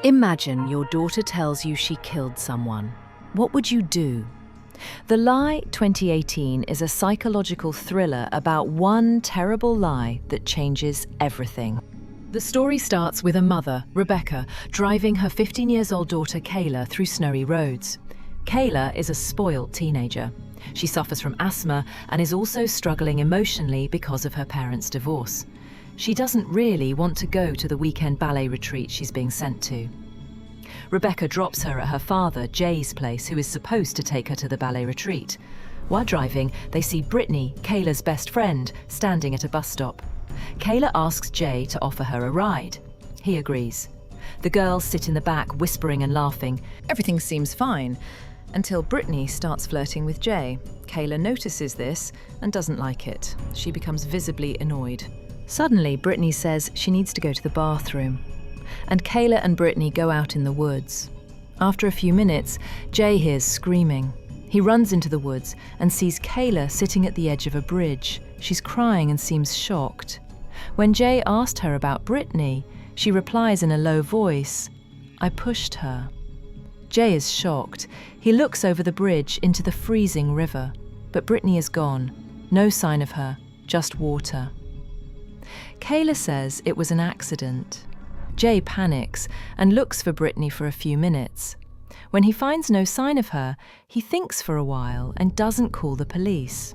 Imagine your daughter tells you she killed someone. What would you do? The Lie 2018 is a psychological thriller about one terrible lie that changes everything. The story starts with a mother, Rebecca, driving her 15-year-old daughter Kayla through snowy roads. Kayla is a spoilt teenager. She suffers from asthma and is also struggling emotionally because of her parents' divorce. She doesn't really want to go to the weekend ballet retreat she's being sent to. Rebecca drops her at her father, Jay's place, who is supposed to take her to the ballet retreat. While driving, they see Brittany, Kayla's best friend, standing at a bus stop. Kayla asks Jay to offer her a ride. He agrees. The girls sit in the back, whispering and laughing. Everything seems fine, until Brittany starts flirting with Jay. Kayla notices this and doesn't like it. She becomes visibly annoyed. Suddenly, Brittany says she needs to go to the bathroom, and Kayla and Brittany go out in the woods. After a few minutes, Jay hears screaming. He runs into the woods and sees Kayla sitting at the edge of a bridge. She's crying and seems shocked. When Jay asked her about Brittany, she replies in a low voice, "I pushed her." Jay is shocked. He looks over the bridge into the freezing river, but Brittany is gone. No sign of her, just water. Kayla says it was an accident. Jay panics and looks for Brittany for a few minutes. When he finds no sign of her, he thinks for a while and doesn't call the police.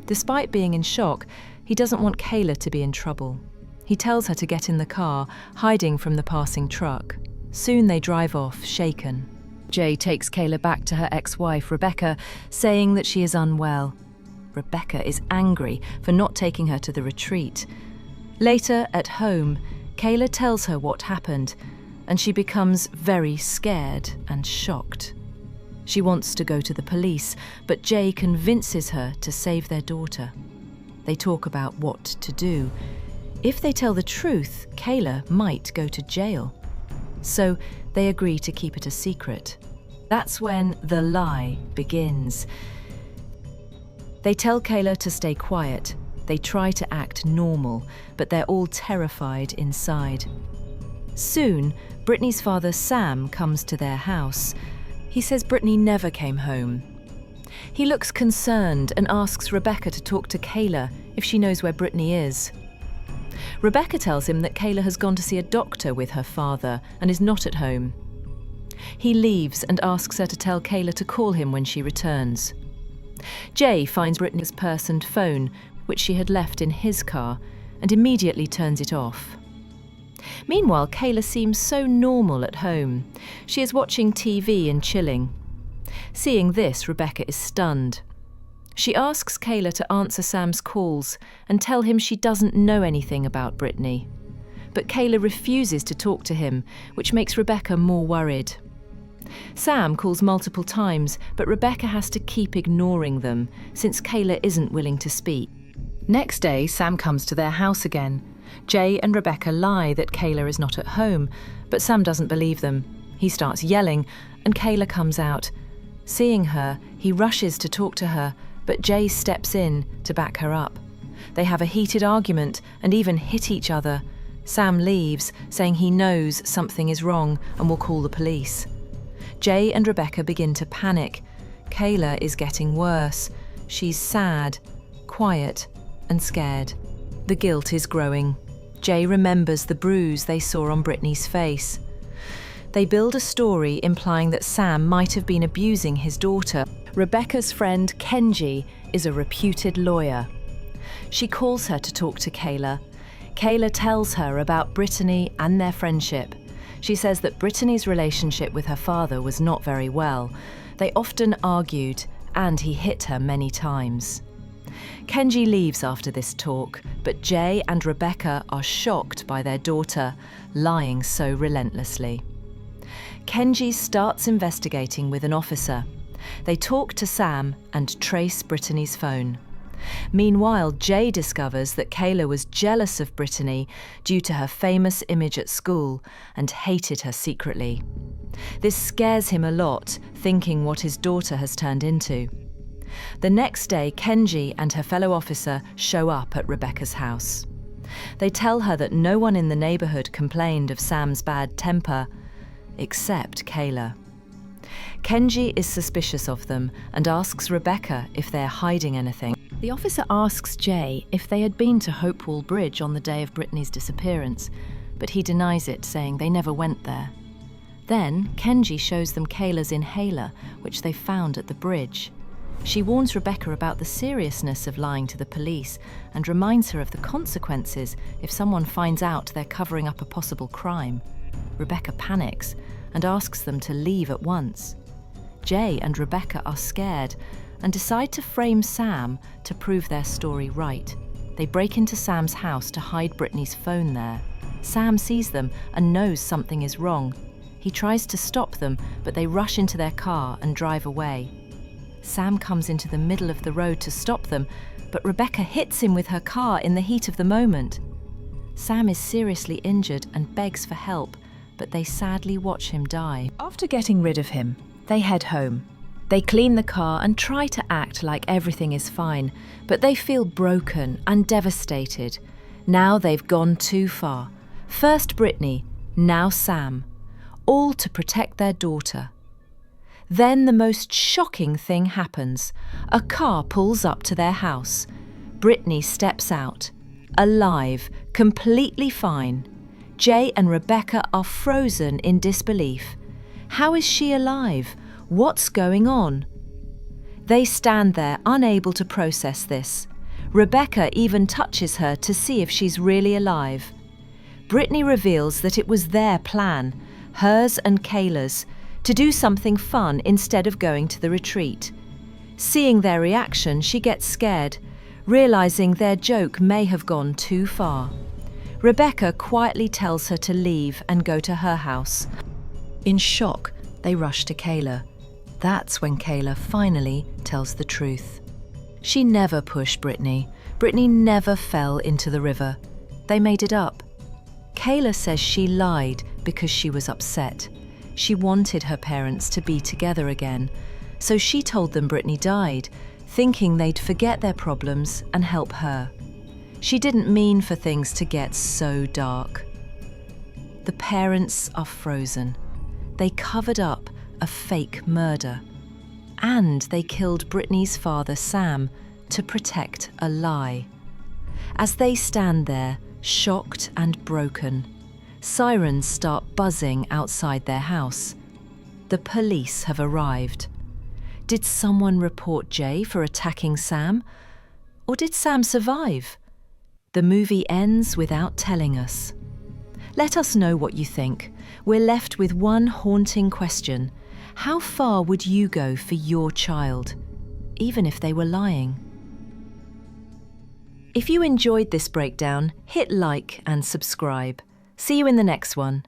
Despite being in shock, he doesn't want Kayla to be in trouble. He tells her to get in the car, hiding from the passing truck. Soon they drive off, shaken. Jay takes Kayla back to her ex-wife, Rebecca, saying that she is unwell. Rebecca is angry for not taking her to the retreat. Later, at home, Kayla tells her what happened, and she becomes very scared and shocked. She wants to go to the police, but Jay convinces her to save their daughter. They talk about what to do. If they tell the truth, Kayla might go to jail. So they agree to keep it a secret. That's when the lie begins. They tell Kayla to stay quiet. They try to act normal, but they're all terrified inside. Soon, Brittany's father, Sam, comes to their house. He says Brittany never came home. He looks concerned and asks Rebecca to talk to Kayla if she knows where Brittany is. Rebecca tells him that Kayla has gone to see a doctor with her father and is not at home. He leaves and asks her to tell Kayla to call him when she returns. Jay finds Brittany's purse and phone, which she had left in his car, and immediately turns it off. Meanwhile, Kayla seems so normal at home. She is watching TV and chilling. Seeing this, Rebecca is stunned. She asks Kayla to answer Sam's calls and tell him she doesn't know anything about Brittany. But Kayla refuses to talk to him, which makes Rebecca more worried. Sam calls multiple times, but Rebecca has to keep ignoring them, since Kayla isn't willing to speak. Next day, Sam comes to their house again. Jay and Rebecca lie that Kayla is not at home, but Sam doesn't believe them. He starts yelling, and Kayla comes out. Seeing her, he rushes to talk to her, but Jay steps in to back her up. They have a heated argument and even hit each other. Sam leaves, saying he knows something is wrong and will call the police. Jay and Rebecca begin to panic. Kayla is getting worse. She's sad, quiet, and scared. The guilt is growing. Jay remembers the bruise they saw on Brittany's face. They build a story implying that Sam might have been abusing his daughter. Rebecca's friend, Kenji, is a reputed lawyer. She calls her to talk to Kayla. Kayla tells her about Brittany and their friendship. She says that Brittany's relationship with her father was not very well. They often argued, and he hit her many times. Kenji leaves after this talk, but Jay and Rebecca are shocked by their daughter lying so relentlessly. Kenji starts investigating with an officer. They talk to Sam and trace Brittany's phone. Meanwhile, Jay discovers that Kayla was jealous of Brittany due to her famous image at school and hated her secretly. This scares him a lot, thinking what his daughter has turned into. The next day, Kenji and her fellow officer show up at Rebecca's house. They tell her that no one in the neighbourhood complained of Sam's bad temper. except Kayla. Kenji is suspicious of them and asks Rebecca if they're hiding anything. The officer asks Jay if they had been to Hopewell Bridge on the day of Brittany's disappearance, but he denies it, saying they never went there. Then, Kenji shows them Kayla's inhaler, which they found at the bridge. She warns Rebecca about the seriousness of lying to the police and reminds her of the consequences if someone finds out they're covering up a possible crime. Rebecca panics and asks them to leave at once. Jay and Rebecca are scared and decide to frame Sam to prove their story right. They break into Sam's house to hide Brittany's phone there. Sam sees them and knows something is wrong. He tries to stop them, but they rush into their car and drive away. Sam comes into the middle of the road to stop them, but Rebecca hits him with her car in the heat of the moment. Sam is seriously injured and begs for help, but they sadly watch him die. After getting rid of him, they head home. They clean the car and try to act like everything is fine, but they feel broken and devastated. Now they've gone too far. First Brittany, now Sam, all to protect their daughter. Then the most shocking thing happens. A car pulls up to their house. Brittany steps out, alive, completely fine. Jay and Rebecca are frozen in disbelief. How is she alive? What's going on? They stand there, unable to process this. Rebecca even touches her to see if she's really alive. Brittany reveals that it was their plan, hers and Kayla's, to do something fun instead of going to the retreat. Seeing their reaction, she gets scared, realizing their joke may have gone too far. Rebecca quietly tells her to leave and go to her house. In shock, they rush to Kayla. That's when Kayla finally tells the truth. She never pushed Brittany. Brittany never fell into the river. They made it up. Kayla says she lied because she was upset. She wanted her parents to be together again, so she told them Brittany died, thinking they'd forget their problems and help her. She didn't mean for things to get so dark. The parents are frozen. They covered up a fake murder. And they killed Brittany's father, Sam, to protect a lie. As they stand there, shocked and broken, sirens start buzzing outside their house. The police have arrived. Did someone report Jay for attacking Sam? Or did Sam survive? The movie ends without telling us. Let us know what you think. We're left with one haunting question. How far would you go for your child, even if they were lying? If you enjoyed this breakdown, hit like and subscribe. See you in the next one.